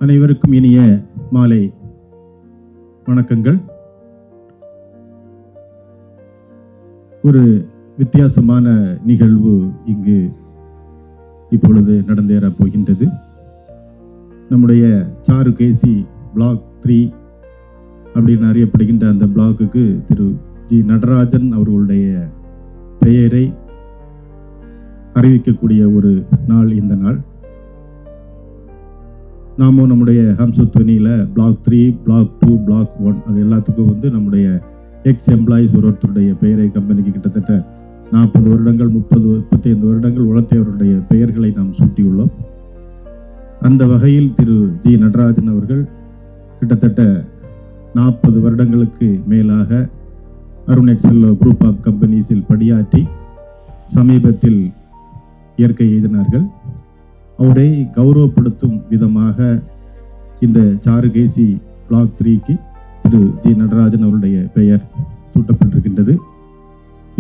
அனைவருக்கும் இனிய மாலை வணக்கங்கள். ஒரு வித்தியாசமான நிகழ்வு இங்கு இப்பொழுது நடந்தேறப் போகின்றது. நம்முடைய சாருகேசி பிளாக் 3 அப்படின்னு அறியப்படுகின்ற அந்த பிளாக்குக்கு திரு ஜி நடராஜன் அவர்களுடைய பெயரை அறிவிக்கக்கூடிய ஒரு நாள் இந்த நாள். நாமும் நம்முடைய ஹம்சுத்வனியில் பிளாக் 3, பிளாக் 2, பிளாக் 1 அது எல்லாத்துக்கும் நம்முடைய எக்ஸ் எம்ப்ளாயிஸ் ஒருத்தருடைய பெயரை கம்பெனிக்கு கிட்டத்தட்ட 40 வருடங்கள் 35 வருடங்கள் உழைத்தவருடைய பெயர்களை நாம் சூட்டியுள்ளோம். அந்த வகையில் திரு ஜி நடராஜன் அவர்கள் கிட்டத்தட்ட 40 வருடங்களுக்கு மேலாக அருண் எக்ஸெல்லோ குரூப் ஆஃப் கம்பெனிஸில் பணியாற்றி சமீபத்தில் இயற்கை எய்தினார்கள். அவரை கௌரவப்படுத்தும் விதமாக இந்த சாருகேசி பிளாக் 3க்கு திரு ஜி நடராஜன் அவருடைய பெயர் சூட்டப்பட்டிருக்கின்றது.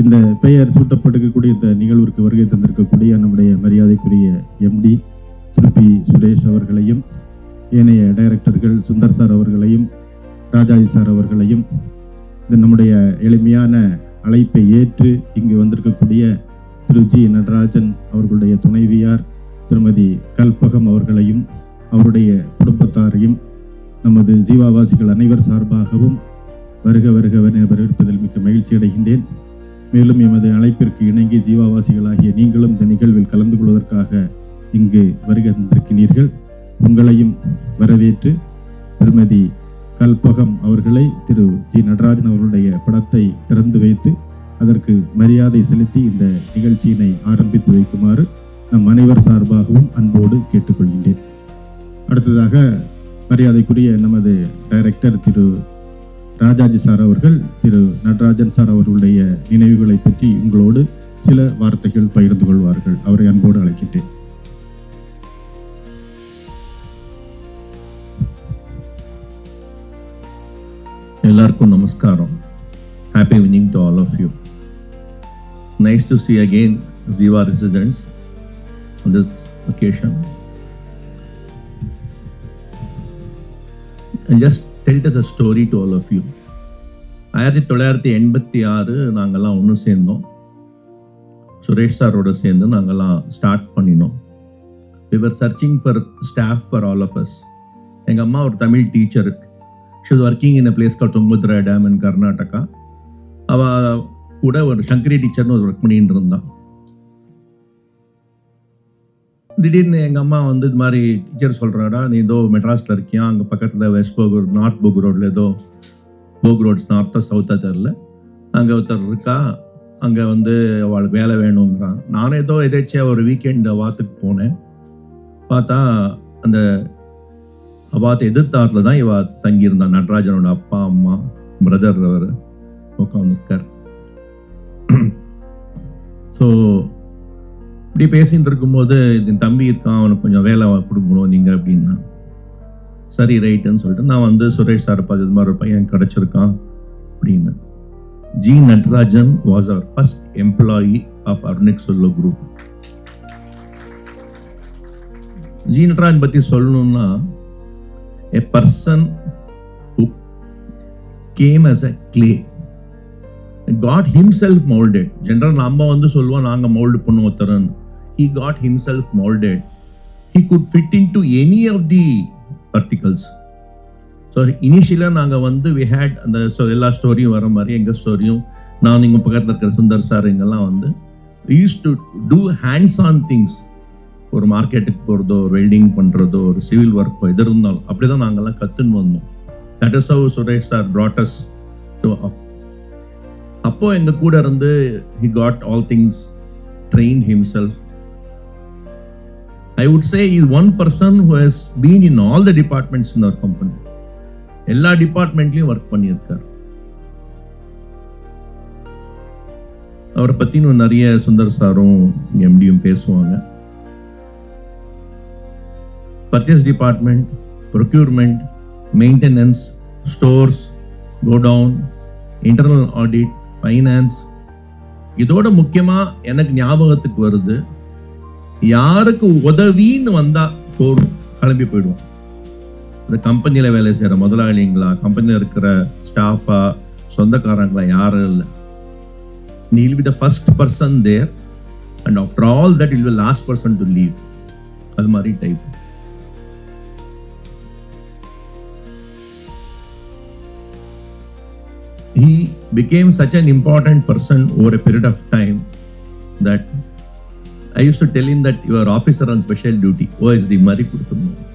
இந்த பெயர் சூட்டப்பட்டிருக்கக்கூடிய இந்த நிகழ்விற்கு வருகை தந்திருக்கக்கூடிய நம்முடைய மரியாதைக்குரிய எம்டி திரு பி சுரேஷ் அவர்களையும், ஏனைய டைரக்டர்கள் சுந்தர் சார் அவர்களையும், ராஜாஜி சார் அவர்களையும், இந்த நம்முடைய எளிமையான அழைப்பை ஏற்று இங்கு வந்திருக்கக்கூடிய திரு ஜி நடராஜன் அவர்களுடைய துணைவியார் திருமதி கல்பகம் அவர்களையும் அவருடைய குடும்பத்தாரையும் நமது ஜீவாவாசிகள் அனைவர் சார்பாகவும் வருக வருக வரவேற்பதில் மிக்க மகிழ்ச்சி அடைகின்றேன். மேலும் எமது அழைப்பிற்கு இணங்கி ஜீவாவாசிகளாகிய நீங்களும் இந்த நிகழ்வில் கலந்து கொள்வதற்காக இங்கு வருகை தந்திருக்கிறீர்கள். உங்களையும் வரவேற்று திருமதி கல்பகம் அவர்களை திரு ஜி நடராஜன் அவர்களுடைய படத்தை திறந்து வைத்து அதற்கு மரியாதை செலுத்தி இந்த நிகழ்ச்சியினை ஆரம்பித்து வைக்குமாறு நம் அனைவர் சார்பாகவும் அன்போடு கேட்டுக்கொள்கின்றேன். அடுத்ததாக மரியாதைக்குரிய நமது டைரக்டர் திரு ராஜாஜி சார் அவர்கள் திரு நடராஜன் சார் அவர்களுடைய நினைவுகளை பற்றி உங்களோடு சில வார்த்தைகள் பகிர்ந்து கொள்வார்கள். அவரை அன்போடு அழைக்கின்றேன். எல்லாருக்கும் நமஸ்காரம். Happy evening to all of you. Nice to see again Ziva residents on this occasion. And just tell us a story to all of you. 1986 நாங்கெல்லாம் ஒன்று சேர்ந்தோம். சுரேஷ் சாரோட சேர்ந்து நாங்கெல்லாம் ஸ்டார்ட் பண்ணினோம். We were searching for staff for all of us. எங்கள் அம்மா ஒரு Tamil teacher. She was working in a place called Tungabhadra Dam in Karnataka. அவள் கூட ஒரு சங்கரி டீச்சர்னு ஒரு ஒர்க் பண்ணிட்டு இருந்தான். திடீர்னு எங்கள் அம்மா இது மாதிரி டீச்சர் சொல்கிறாடா, நீ ஏதோ மெட்ராஸில் இருக்கியா, அங்கே பக்கத்தில் வெஸ்ட் போக் நார்த் போக் ரோடில் ஏதோ போக் ரோட்ஸ் நார்த்தோ சவுத்தா தெரில, அங்கே ஒருத்தர் இருக்கா, அங்கே அவளுக்கு வேலை வேணுங்கிறான். நானும் ஏதோ எதாச்சியாக ஒரு வீக்கெண்ட் வாத்துக்கு போனேன். பார்த்தா அந்த அவாத்து எதிர்த்தாத்தில் தான் இவ தங்கியிருந்தான். நடராஜனோட அப்பா அம்மா பிரதர் அவர் உட்காந்துருக்கார். ஸோ இப்படி பேசிகிட்டு இருக்கும்போது என் தம்பி இருக்கான், அவனுக்கு கொஞ்சம் வேலை கொடுக்கணும் நீங்கள் அப்படின்னா. சரி ரைட்டுன்னு சொல்லிட்டு நான் சுரேஷ் சார் பார்த்து இது மாதிரி ஒரு பையன் கிடச்சிருக்கான் அப்படின்னு. G Natarajan was our first employee of Arun Excello group. G Natarajan பற்றி சொல்லணும்னா a person who came as a clay. God himself molded. General நம்ம சொல்லுவோம் நாங்க மோல்டு பண்ண ஒருத்தரன். He got himself molded. He could fit into any of the particles. So initially நாங்க we had அந்த எல்லா ஸ்டோரியும் வர மாதிரி எங்க ஸ்டோரியும் நான் இங்க பக்கத்துல இருக்கிற சுந்தர் சார் எங்கெல்லாம் we used to do hands on things. ஒரு மார்க்கெட்டுக்கு போகிறதோ, ஒரு வெல்டிங் பண்ணுறதோ, ஒரு சிவில் ஒர்க்கோ எது இருந்தாலும் அப்படி தான் நாங்கள்லாம் கற்றுன்னு வந்தோம். That is how Suresh sir brought us to அப்போ எங்கள் கூட இருந்து he got all things trained himself. I would say he is one person who has been in all the departments in our company. எல்லா டிபார்ட்மெண்ட்லையும் ஒர்க் பண்ணியிருக்கார். அவரை பற்றி நிறைய சுந்தர் சாரும் எம்டியும் பேசுவாங்க. Purchase department, procurement, maintenance, stores, godown, internal audit, finance. இதோட முக்கியமா எனக்கு ஞாபகத்துக்கு வருது, யாருக்கு உதவின்னு வந்தா போதும் கிளம்பி போயிடுவோம். இந்த கம்பெனியில் வேலை செய்கிற முதலாளிங்களா, கம்பெனியில் இருக்கிற ஸ்டாஃபா, சொந்தக்காரங்களா யாரும் இல்லை. நீ will be the first person there and after all that you will be the last person to leave. அது மாதிரி type. He became such an important person over a period of time that I used to tell him that you are officer on special duty, OSD மாதிரி கொடுத்துருந்தோம்.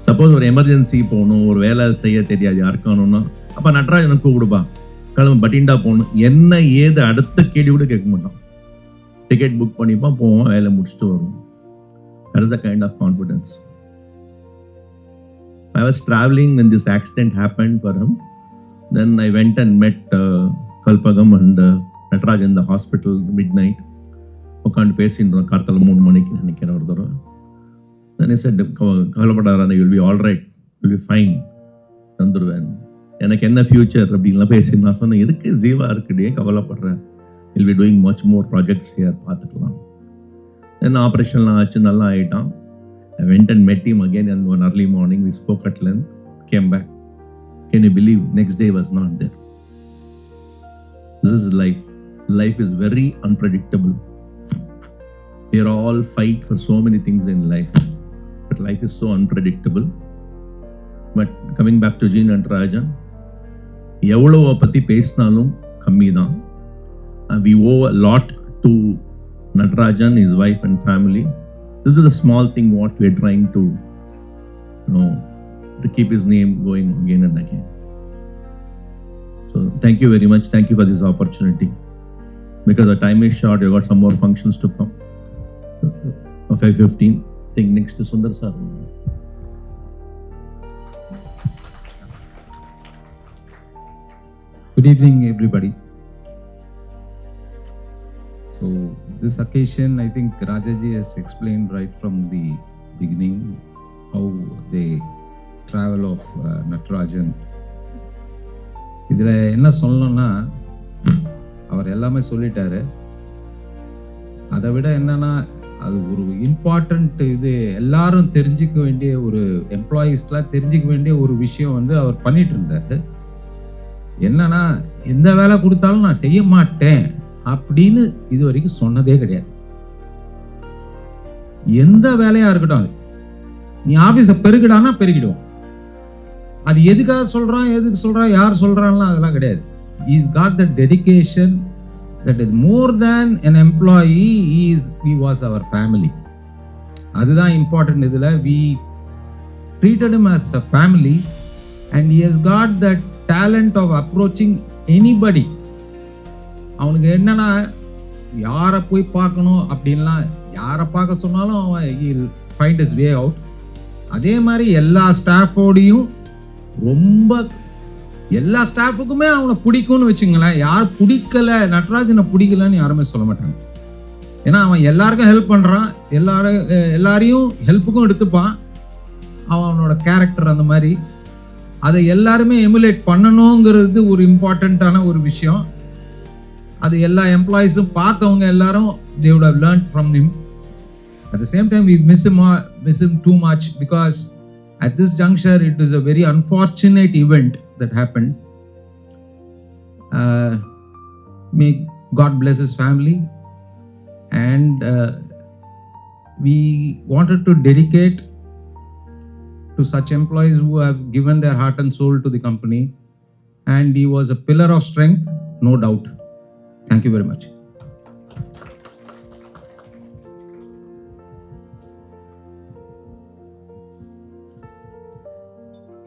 Suppose ஒரு emergency போகணும், ஒரு வேலை செய்ய தெரியாது யாருக்கானும்னா, அப்போ நட்ராஜனுக்கு கூப்பிடுப்பா, கிளம்பு பட்டிண்டா போகணும், என்ன ஏது அடுத்த கேள்வி கூட கேட்க மாட்டான். டிக்கெட் புக் பண்ணிப்பான், போவோம், வேலை முடிச்சுட்டு வருவோம். That is the kind of confidence. I was traveling when this accident happened for him. Then I went and met Kalpagam and Nataraj in the hospital midnight. உட்காந்து பேசின்றோம், கார்த்தால 3 மணிக்கு நினைக்கிறேன் ஒரு தடவை. Then he said, கவலைப்படாத, you will be all right, you will be fine, வந்துடுவேன். எனக்கு என்ன ஃபியூச்சர் அப்படின்லாம் பேசி நான் சொன்னேன், எதுக்கு Jeeva இருக்குடே கவலைப்படுறேன், will be doing much more projects here, பார்த்துக்கலாம். தென் ஆப்ரேஷன்லாம் ஆச்சு, நல்லா ஆகிட்டான். I went and met him again in one early morning. We spoke at length, came back. Can you believe, next day was not there. This is life. Life is very unpredictable. We are all fight for so many things in life, but life is so unpredictable. But coming back to G. Natarajan, எவ்வளவு பற்றி பேசினாலும் கம்மி தான். We owe a lot to Natarajan, his wife and family. This is a small thing what we are trying to, to keep his name going again and again. So thank you very much. Thank you for this opportunity. Because the time is short, you got some more functions to come. 5:15. I think next to Sundar sir. Good evening, everybody. So this occasion, I think Rajaji has explained right from the beginning how the travel of Natarajan. இதில் என்ன சொல்லணும்னா, அவர் எல்லாமே சொல்லிட்டாரு. அதை விட என்னன்னா, அது ஒரு இம்பார்ட்டண்ட், இது எல்லாரும் தெரிஞ்சுக்க வேண்டிய, ஒரு எம்ப்ளாயீஸ்லாம் தெரிஞ்சுக்க வேண்டிய ஒரு விஷயம் வந்து அவர் பண்ணிட்டு இருந்தாரு. என்னன்னா, எந்த வேலை கொடுத்தாலும் நான் செய்ய மாட்டேன் அப்படின்னு இது வரைக்கும் சொன்னதே கிடையாது. எந்த வேலையா இருக்கட்டும், நீ ஆபீஸை பெருகிடானா பெருகிடுவோம். அது எதுக்காக சொல்றான், எதுக்கு சொல்றான், யார் சொல்றான்லாம் அதெல்லாம் கிடையாது. He's got the dedication that is more than an employee. He was our family. அதுதான் important. இதுல we treated him as a family and he has got that talent of approaching anybody. அவனுக்கு என்னன்னா, யாரை போய் பார்க்கணும் அப்படின்லாம், யாரை பார்க்க சொன்னாலும் அவன் he'll find his way out. அதே மாதிரி எல்லா ஸ்டாஃபோடையும் ரொம்ப, எல்லா ஸ்டாஃபுக்குமே அவனை பிடிக்கும்னு வச்சுங்களேன். யார் பிடிக்கல, நடராஜனை பிடிக்கலன்னு யாருமே சொல்ல மாட்டாங்க. ஏன்னா அவன் எல்லாருக்கும் ஹெல்ப் பண்ணுறான், எல்லாரையும் ஹெல்ப்புக்கும் எடுத்துப்பான். அவனோட கேரக்டர் அந்த மாதிரி, அதை எல்லாருமே எமுலேட் பண்ணணுங்கிறது ஒரு இம்பார்ட்டண்ட்டான ஒரு விஷயம். அது எல்லா எம்ப்ளாயீஸும் பார்த்தவங்க எல்லாரும் they would have learned from him. At the same time, we miss him too much, because at this juncture it is a very unfortunate event that happened. May God bless his family, and we wanted to dedicate to such employees who have given their heart and soul to the company, and he was a pillar of strength, no doubt. Thank you very much.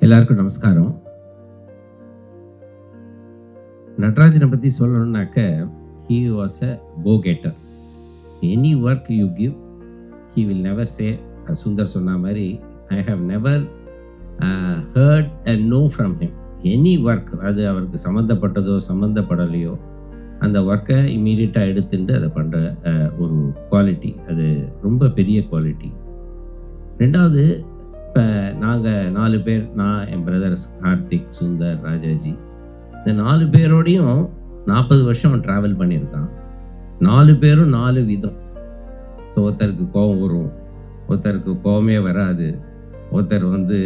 எல்லாருக்கும் நமஸ்காரம். நடராஜனை பற்றி சொல்லணுன்னாக்க, he was a go-getter. Any work you give, he will never say, Sundar சொன்ன மாதிரி, I have never heard a no from him. Any work, அது அவருக்கு சம்மந்தப்பட்டதோ சம்மந்தப்படலையோ, அந்த ஒர்க்கை இம்மீடியட்டாக எடுத்துட்டு அதை பண்ணுற ஒரு குவாலிட்டி, அது ரொம்ப பெரிய குவாலிட்டி. ரெண்டாவது, இப்போ நாங்கள் 4 பேர், நான், என் பிரதர்ஸ் கார்த்திக், சுந்தர், ராஜாஜி, இந்த 4 பேரோடையும் 40 வருஷம் ட்ராவல் பண்ணியிருக்கான். 4 பேரும் 4 விதம். ஸோ ஒருத்தருக்கு கோபம் வரும், ஒருத்தருக்கு கோபமே வராது, ஒருத்தர் வந்து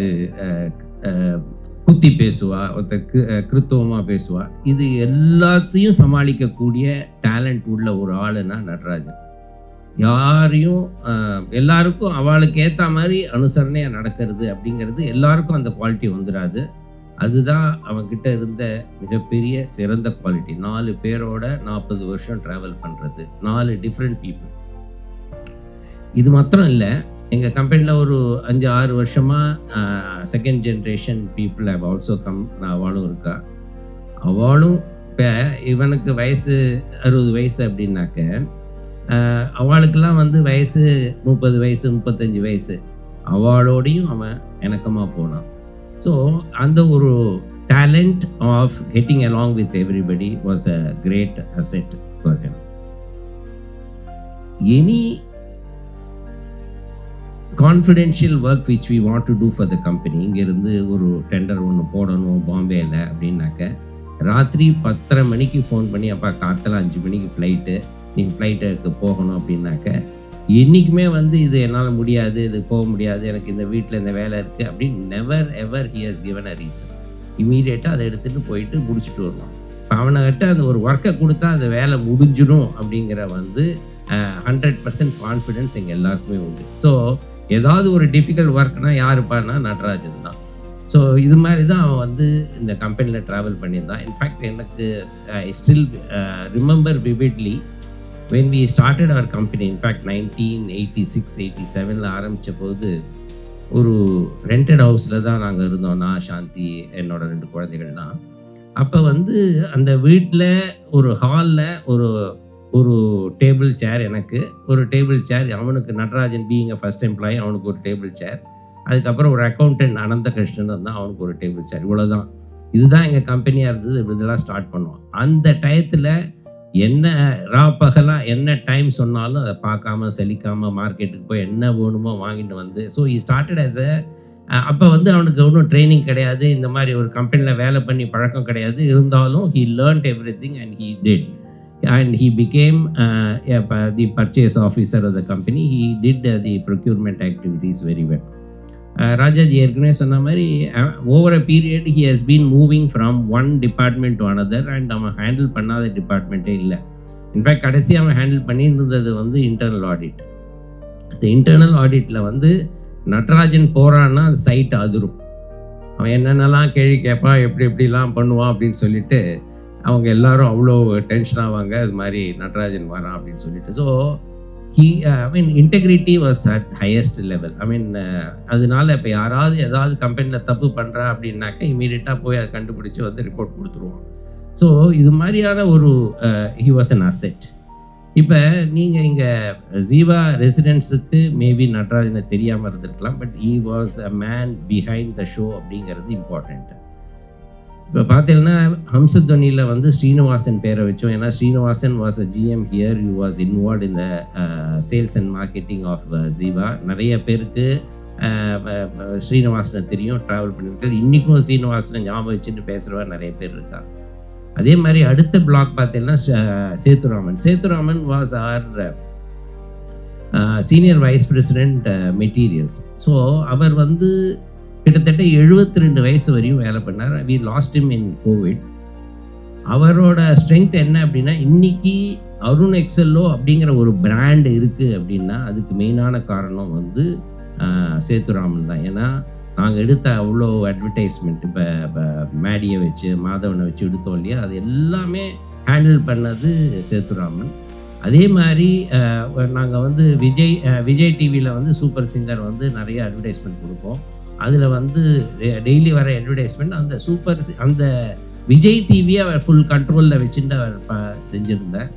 குத்தி பேசுவா, ஒருத்தர் கிறித்துவமாக பேசுவா. இது எல்லாத்தையும் சமாளிக்கக்கூடிய டேலண்ட் உள்ள ஒரு ஆளுன்னா நடராஜன். யாரையும் எல்லாருக்கும் அவளுக்கு ஏற்ற மாதிரி அனுசரணையாக நடக்கிறது அப்படிங்கிறது எல்லாருக்கும் அந்த குவாலிட்டி வந்துடாது. அதுதான் அவன்கிட்ட இருந்த மிகப்பெரிய சிறந்த குவாலிட்டி. 4 பேரோட 40 வருஷம் ட்ராவல் பண்ணுறது, 4 டிஃப்ரெண்ட் பீப்புள். இது மாத்திரம் இல்லை, எங்கள் கம்பெனியில் ஒரு 5-6 வருஷமாக second generation people have also come. அவளும் இருக்கா. அவளும் இப்போ இவனுக்கு வயசு 60 வயசு அப்படின்னாக்க, அவளுக்கெல்லாம் வந்து வயசு 30 வயசு 35 வயசு. அவளோடையும் அவன் இணக்கமாக போனான். ஸோ அந்த ஒரு talent of getting along with everybody was a great asset for him. Any confidential work which we want to do for the company, இங்கேருந்து ஒரு டெண்டர் ஒன்று போடணும் பாம்பேயில் அப்படின்னாக்க, ராத்திரி 10:30 மணிக்கு ஃபோன் பண்ணி, அப்பா கார்த்தால 5 மணிக்கு ஃப்ளைட்டு, நீங்கள் ஃப்ளைட்டுக்கு போகணும் அப்படின்னாக்க, என்றைக்குமே வந்து இது என்னால் முடியாது, இது போக முடியாது, எனக்கு இந்த வீட்டில் இந்த வேலை இருக்குது அப்படின்னு never ever he has given a reason. இமீடியட்டாக அதை எடுத்துகிட்டு போயிட்டு முடிச்சுட்டு வருவான். இப்போ அவனைகிட்ட அந்த ஒரு ஒர்க்கை கொடுத்தா அந்த வேலை முடிஞ்சிடும் அப்படிங்கிற வந்து 100% கான்ஃபிடென்ஸ் எங்கள் எல்லாருக்குமே உண்டு. ஸோ ஏதாவது ஒரு டிஃபிகல்ட் ஒர்க்னால் யாருப்பான்னா நடராஜன் தான். ஸோ இது மாதிரி தான் அவன் வந்து இந்த கம்பெனியில் ட்ராவல் பண்ணியிருந்தான். இன்ஃபேக்ட் எனக்கு I still remember விவிட்லி when we started our company, in fact 1986-87 ஆரம்பித்த போது ஒரு ரெண்டட் ஹவுஸில் தான் நாங்கள் இருந்தோம். நான், சாந்தி, என்னோட 2 குழந்தைகள்லாம். அப்போ வந்து அந்த வீட்டில் ஒரு ஹாலில் ஒரு டேபிள் சேர் எனக்கு, ஒரு டேபிள் சேர் அவனுக்கு. நடராஜன் பீயிங் ஃபர்ஸ்ட் எம்ப்ளாயி, அவனுக்கு ஒரு டேபிள் சேர். அதுக்கப்புறம் ஒரு அக்கௌண்டன்ட் அனந்த கிருஷ்ணன் தான், அவனுக்கு ஒரு டேபிள் சேர். இவ்வளோதான். இதுதான் எங்கள் கம்பெனியாக இருந்தது. இதெல்லாம் ஸ்டார்ட் பண்ணுவோம். அந்த டயத்தில் என்ன பகலாக என்ன டைம் சொன்னாலும் அதை பார்க்காம சலிக்காமல் மார்க்கெட்டுக்கு போய் என்ன வேணுமோ வாங்கிட்டு வந்து, ஸோ ஹி ஸ்டார்டட் ஆஸ் அப்போ வந்து அவனுக்கு ஒன்றும் ட்ரைனிங் கிடையாது, இந்த மாதிரி ஒரு கம்பெனியில் வேலை பண்ணி பழக்கம் கிடையாது. இருந்தாலும் he learnt everything and he did. And he became the purchase officer of the company. He did the procurement activities very well. Rajaji ஏற்கனவே சொன்ன மாதிரி over a period he has been moving from one department to another. And அவன் handle பண்ணாத டிபார்ட்மெண்ட்டே இல்லை. In fact கடைசி அவன் handle பண்ணியிருந்தது வந்து internal audit. இந்த இன்டர்னல் ஆடிட்டில் வந்து நடராஜன் போகிறான்னா அந்த சைட் அதிரும். அவன் என்னென்னலாம் கேள்வி கேட்பான், எப்படிலாம் பண்ணுவான் அப்படின்னு சொல்லிட்டு அவங்க எல்லாரும் அவ்வளோ டென்ஷன் ஆவாங்க. அது மாதிரி நடராஜன் வரான் அப்படின்னு சொல்லிட்டு. So integrity was at highest level. அதனால இப்போ யாராவது ஏதாவது கம்பெனியில் தப்பு பண்ணுறா அப்படின்னாக்க இமீடியட்டாக போய் அதை கண்டுபிடிச்சி வந்து ரிப்போர்ட் கொடுத்துருவோம். ஸோ இது மாதிரியான ஒரு he was an asset. இப்போ நீங்கள் இங்கே ஜீவா ரெசிடென்ஸுக்கு மேபி நடராஜனை தெரியாமல் இருந்திருக்கலாம். But he was a man behind the show அப்படிங்கிறது இம்பார்ட்டண்ட். இப்போ பார்த்தீங்கன்னா ஹம்சத்வனியில் வந்து ஸ்ரீனிவாசன் பேரை வச்சோம். ஏன்னா Srinivasan was a GM here. You was involve in the sales and marketing of Jeeva. நிறைய பேருக்கு ஸ்ரீனிவாசனை தெரியும், ட்ராவல் பண்ணியிருக்காரு. இன்றைக்கும் ஸ்ரீனிவாசனை ஞாபகம் வச்சுட்டு பேசுகிறவா நிறைய பேர் இருக்காங்க. அதே மாதிரி அடுத்த பிளாக் பார்த்தீங்கன்னா Sethuraman. Sethuraman was our senior vice president materials. So அவர் வந்து கிட்டத்தட்ட 72 வயசு வரையும் வேலை பண்ணார். We lost him in Covid. அவரோட ஸ்ட்ரென்த் என்ன அப்படின்னா, இன்னைக்கு அருண் எக்ஸெல்லோ அப்படிங்கிற ஒரு பிராண்ட் இருக்குது அப்படின்னா அதுக்கு மெயினான காரணம் வந்து சேத்துராமன் தான். ஏன்னா நாங்கள் எடுத்த அவ்வளோ அட்வர்டைஸ்மெண்ட், இப்போ மேடியை வச்சு மாதவனை வச்சு எடுத்தோம் இல்லையா, அது எல்லாமே ஹேண்டில் பண்ணது சேத்துராமன். அதே மாதிரி நாங்கள் வந்து விஜய் டிவியில் வந்து சூப்பர் சிங்கர் வந்து நிறைய அட்வர்டைஸ்மெண்ட் கொடுப்போம். அதில் வந்து டெய்லி வர அட்வர்டைஸ்மெண்ட் அந்த விஜய் டிவியை அவர் ஃபுல் கண்ட்ரோலில் வச்சுட்டு அவர் செஞ்சுருந்தார்.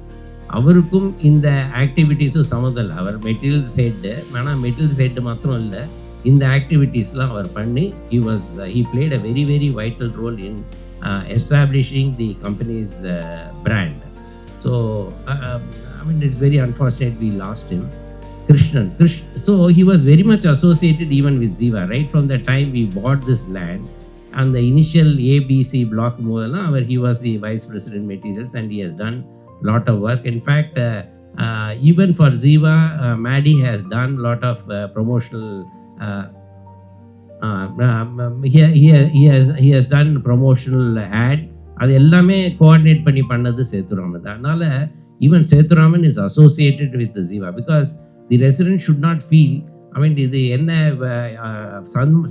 அவருக்கும் இந்த ஆக்டிவிட்டீஸும் சம்மந்தம். அவர் மெட்டீரியல் சைடு, ஆனால் மெட்டீரியல் சைடு மாத்திரம் இல்லை, இந்த ஆக்டிவிட்டீஸ்லாம் அவர் பண்ணி he played a very very vital role in establishing the company's brand. So it's very unfortunate we lost him. Krishnan. So he was very much associated even with Ziva right from the time we bought this land. And the initial ABC block model, he was the vice president materials and he has done lot of work. In fact, even for Ziva, Maddie has done lot of promotional he has done promotional ad. அது எல்லாமே coordinate பண்ணி பண்ணது சேத்துராமன் தான். அதனால even Sethuraman is associated with Jeeva because the resident should not feel இது என்ன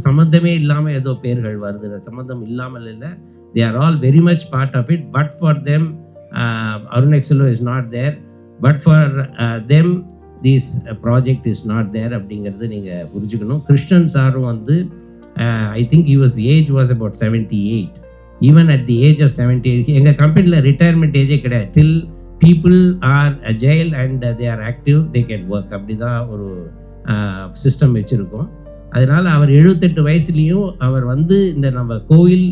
சம்மந்தமே இல்லாமல் ஏதோ பேர்கள் வருது, சம்மந்தம் இல்லாமல் இல்லை. They are all very much part of it. But for them Arun Excello is not there. But for them this project is not there அப்படிங்கிறது நீங்கள் புரிஞ்சுக்கணும். கிருஷ்ணன் சாரும் வந்து I think age was about 78. Even at the age of 78 எங்கள் கம்பெனியில் retirement ஏஜே கிடையாது. Till people are agile and they are active they can work. அப்படி தான் ஒரு சிஸ்டம் வச்சுருக்கோம். அதனால் அவர் 78 வயசுலேயும் அவர் வந்து இந்த நம்ம கோயில்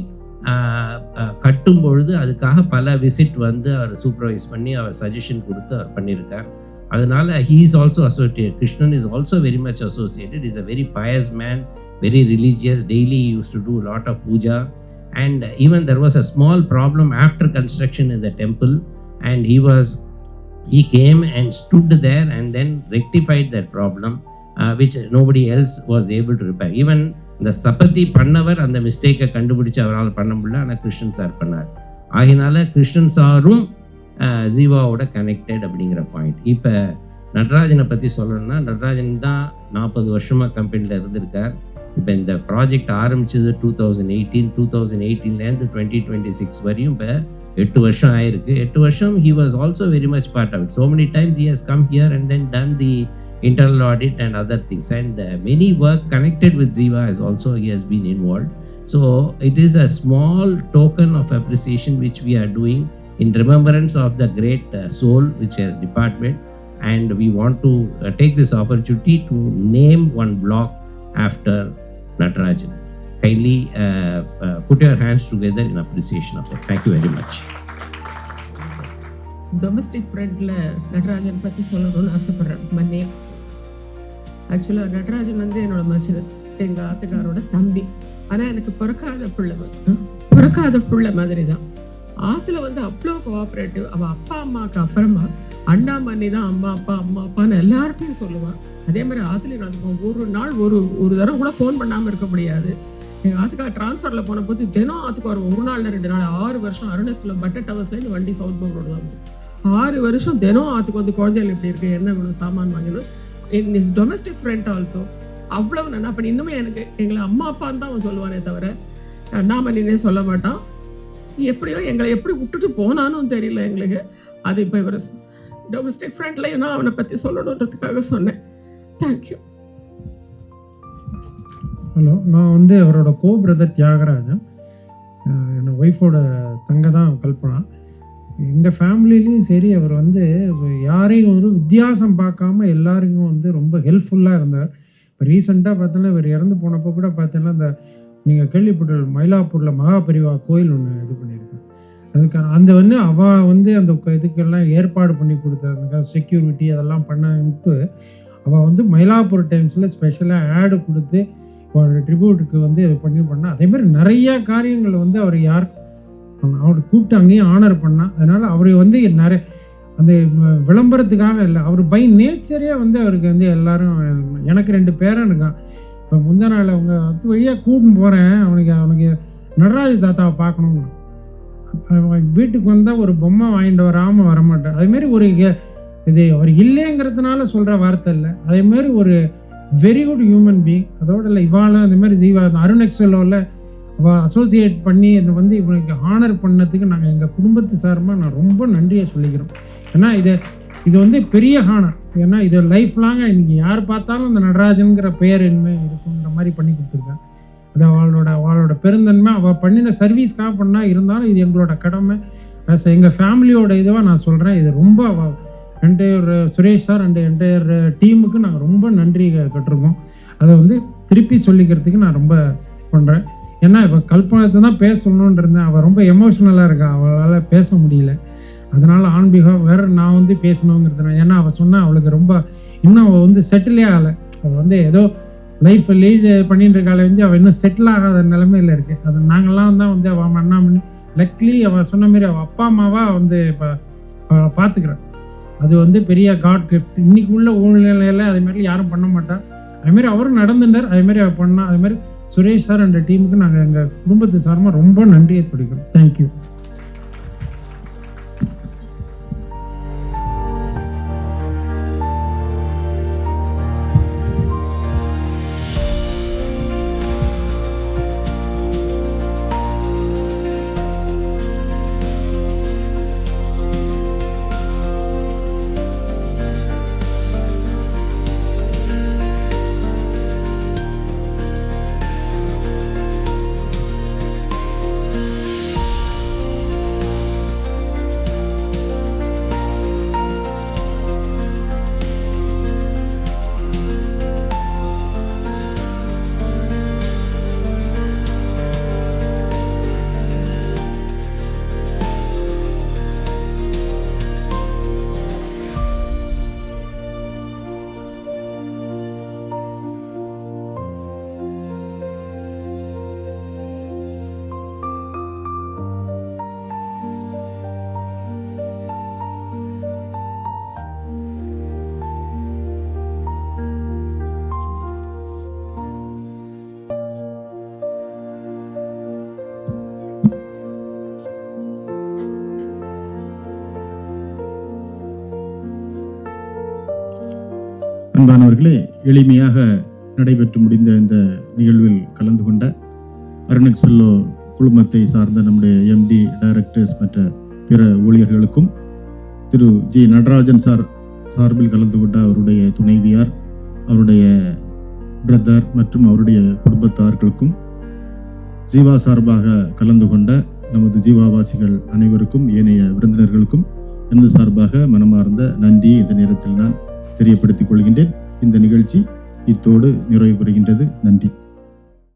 கட்டும் பொழுது அதுக்காக பல விசிட் வந்து அவர் சூப்பர்வைஸ் பண்ணி அவர் சஜஷன் கொடுத்து அவர் பண்ணியிருக்கார். அதனால் he is also associated. Krishnan is also very much associated. He is a very pious man, very religious. Daily he used to do a lot of puja. And even there was a small problem after construction in the temple, and he came and stood there and then rectified that problem, which nobody else was able to repair. Even the Sapati Pannavar and the mistake கண்டுபிடிச்சு அவரால் பண்ண முடியல, ஆனால் Krishnan sir பண்ணார். ஆகினால கிருஷ்ணன் சாரும் ஜீவாவோட connected அப்படிங்கிற point. இப்போ நடராஜனை பற்றி சொல்லணும்னா, நடராஜன் தான் 40 வருஷமாக கம்பெனியில் இருந்திருக்கார். இப்போ இந்த ப்ராஜெக்ட் ஆரம்பிச்சது 2018 2026 வரையும் இப்போ 8 வருஷம் ஆயிருக்கு. 8 வருஷம் he was also very much part of it. So many times he has come here and then done the internal audit and other things, and many work connected with Ziva he has been involved. So it is a small token of appreciation which we are doing in remembrance of the great soul which has departed, and we want to take this opportunity to name one block after Natarajan. Kindly put your hands together in appreciation of that. Thank you very much. Domestic ஃப்ரெண்டில் நடராஜன் பற்றி சொல்லணும்னு ஆசைப்பட்றேன். மன்னே ஆக்சுவலாக நடராஜன் வந்து என்னோட மச்சினர், எங்கள் ஆத்துக்காரோட தம்பி. ஆனால் எனக்கு பிறக்காத பிள்ளை மாதிரி தான். ஆற்றுல வந்து அவ்வளோ கோஆப்ரேட்டிவ். அவள் அப்பா அம்மாவுக்கு அப்புறமா அண்ணா மண்ணி தான் அம்மா அப்பான்னு எல்லார்ட்டையும் சொல்லுவாள். அதே மாதிரி ஆற்றுலையும் நடந்துக்கும். ஒரு நாள் ஒரு தடவை கூட ஃபோன் பண்ணாமல் இருக்க முடியாது. எங்கள் ஆத்துக்கார் ட்ரான்ஸ்ஃபரில் போன போது தினம் ஆற்றுக்கு ஒரு நாள் 2 நாள் 6 வருஷம் அருணேக்ஸில் பட்டர் டவர்ஸ்லேருந்து வண்டி சவுத் பவுண்ட் ரோடு தான் 6 வருஷம் தினம் ஆற்றுக்கு வந்து குழந்தைகள் எப்படி இருக்குது, என்ன வேணும், சாமான் வாங்கணும். இன் இஸ் டொமஸ்டிக் ஃப்ரெண்ட் ஆல்சோ. அவ்வளவு நான் அப்படி இன்னுமே எனக்கு எங்களை அம்மா அப்பான்னு தான் அவன் சொல்லுவானே தவிர நாம நின்னே சொல்ல மாட்டான். எப்படியோ எங்களை எப்படி விட்டுட்டு போனானும் தெரியல எங்களுக்கு. அது இப்போ இவர் டொமஸ்டிக் ஃப்ரெண்ட்லையும் நான் அவனை பற்றி சொல்லணுன்றதுக்காக சொன்னேன். தேங்க்யூ. ஹலோ, நான் வந்து அவரோட பிரதர் தியாகராஜன். என்னோட ஒய்ஃபோட தங்க தான் கல்பனா. எங்கள் ஃபேமிலிலையும் சரி, அவர் வந்து யாரையும் ஒரு வித்தியாசம் பார்க்காம எல்லாருக்கும் வந்து ரொம்ப ஹெல்ப்ஃபுல்லாக இருந்தார். இப்போ ரீசெண்டாக பார்த்தோன்னா இவர் இறந்து போனப்போ கூட பார்த்தோன்னா இந்த நீங்கள் கேள்விப்பட்ட மயிலாப்பூரில் மகாபரிவா கோயில் ஒன்று இது பண்ணியிருக்கேன். அதுக்கான அந்த வந்து அவள் வந்து அந்த இதுக்கெல்லாம் ஏற்பாடு பண்ணி கொடுத்ததுக்காக செக்யூரிட்டி அதெல்லாம் பண்ணிட்டு அவள் வந்து மயிலாப்பூர் டைம்ஸில் ஸ்பெஷலாக ஆடு கொடுத்து ட்ரிபியூட்டுக்கு வந்து இது பண்ணால். அதேமாதிரி நிறையா காரியங்கள் வந்து அவர் அவரை கூப்பிட்டு அங்கேயும் ஆனர் பண்ணால். அதனால் அவர் வந்து நிறைய அந்த விளம்பரத்துக்காக இல்லை, அவர் பை நேச்சரே வந்து அவருக்கு வந்து எல்லாரும். எனக்கு 2 பேரன் இருக்கான். இப்போ முந்தா நாள் அவங்க 10 வழியாக கூட்டின்னு போகிறேன். அவனுக்கு நடராஜ தாத்தாவை பார்க்கணும். வீட்டுக்கு வந்தால் ஒரு பொம்மை வாங்கிட்டு வராமல் வரமாட்டேன். அதேமாரி ஒரு இது அவர் இல்லைங்கிறதுனால சொல்கிற வார்த்தை இல்லை. அதேமாரி ஒரு வெரி குட் ஹியூமன் பீயிங். அதோட இல்லை இவாளும் அந்தமாதிரி ஜீவா அருண் எக்ஸலோவில் அவள் அசோசியேட் பண்ணி இதை வந்து இவனுக்கு ஹானர் பண்ணதுக்கு நாங்கள் எங்கள் குடும்பத்து சார்பாக நான் ரொம்ப நன்றியை சொல்லிக்கிறோம். ஏன்னா இது வந்து பெரிய ஹானர். ஏன்னா இது லைஃப் லாங்காக இன்றைக்கி யார் பார்த்தாலும் அந்த நடராஜனுங்கிற பெயர் என்ன இருக்குங்கிற மாதிரி பண்ணி கொடுத்துருக்கேன். அது அவளோட பெருந்தன்மை, அவள் பண்ணின சர்வீஸ்க்காக பண்ணால் இருந்தாலும் இது எங்களோட கடமை. எங்கள் ஃபேமிலியோட இதுவாக நான் சொல்கிறேன். இது ரொம்ப entire Suresh sir and entire டீமுக்கு நாங்கள் ரொம்ப நன்றி கட்டிருக்கோம். அதை வந்து திருப்பி சொல்லிக்கிறதுக்கு நான் ரொம்ப பண்ணுறேன். ஏன்னா இப்போ கல்பனத்தை தான் பேசணுன்னு இருந்தேன். அவள் ரொம்ப எமோஷ்னலாக இருக்கா, அவளால் பேச முடியல. அதனால் ஆன்பிகா வேறு நான் வந்து பேசணுங்கிறதுனால. ஏன்னா அவள் சொன்னால் அவளுக்கு ரொம்ப இன்னும் அவள் வந்து செட்டிலே ஆகலை. அவள் வந்து ஏதோ லைஃப் லீட் பண்ணிட்டு இருக்காளே வந்து அவள் இன்னும் செட்டில் ஆகாத நிலைமையில் இருக்குது. அது நாங்கள்லாம் தான் வந்து அவள் அண்ணா பண்ணி லக்லி அவள் சொன்ன மாதிரி அவள் அப்பா அம்மாவாக வந்து இப்போ அவளை பார்த்துக்கிறேன். அது வந்து பெரிய காட் கிஃப்ட். இன்றைக்கி உள்ள ஊழ்நிலையில் அதேமாதிரி யாரும் பண்ண மாட்டா. அதுமாரி அவரும் நடந்துட்டார். அதேமாதிரி அவள் பண்ணா. அதுமாதிரி சுரேஷ் சார் அண்ட் டீமுக்கு நாங்கள் எங்கள் குடும்பத்து சார்பாக ரொம்ப நன்றியை சொல்லிக்கிறோம். தேங்க்யூ. அன்பானவர்களே, எளிமையாக நடைபெற்று முடிந்த இந்த நிகழ்வில் கலந்து கொண்ட அருணெக்ஸெல்லோ குழுமத்தை சார்ந்த நம்முடைய எம்டி, டைரக்டர்ஸ் மற்ற பிற ஊழியர்களுக்கும், திரு ஜி நடராஜன் சார் சார்பில் கலந்து கொண்ட அவருடைய துணைவியார், அவருடைய பிரதர் மற்றும் அவருடைய குடும்பத்தார்களுக்கும், ஜீவா சார்பாக கலந்து கொண்ட நமது ஜீவாவாசிகள் அனைவருக்கும், ஏனைய விருந்தினர்களுக்கும் எனது சார்பாக மனமார்ந்த நன்றியை இந்த நேரத்தில் நான் தெரியப்படுத்திக் கொள்கின்றேன். இந்த நிகழ்ச்சி இத்தோடு நிறைவு பெறுகின்றது. நன்றி.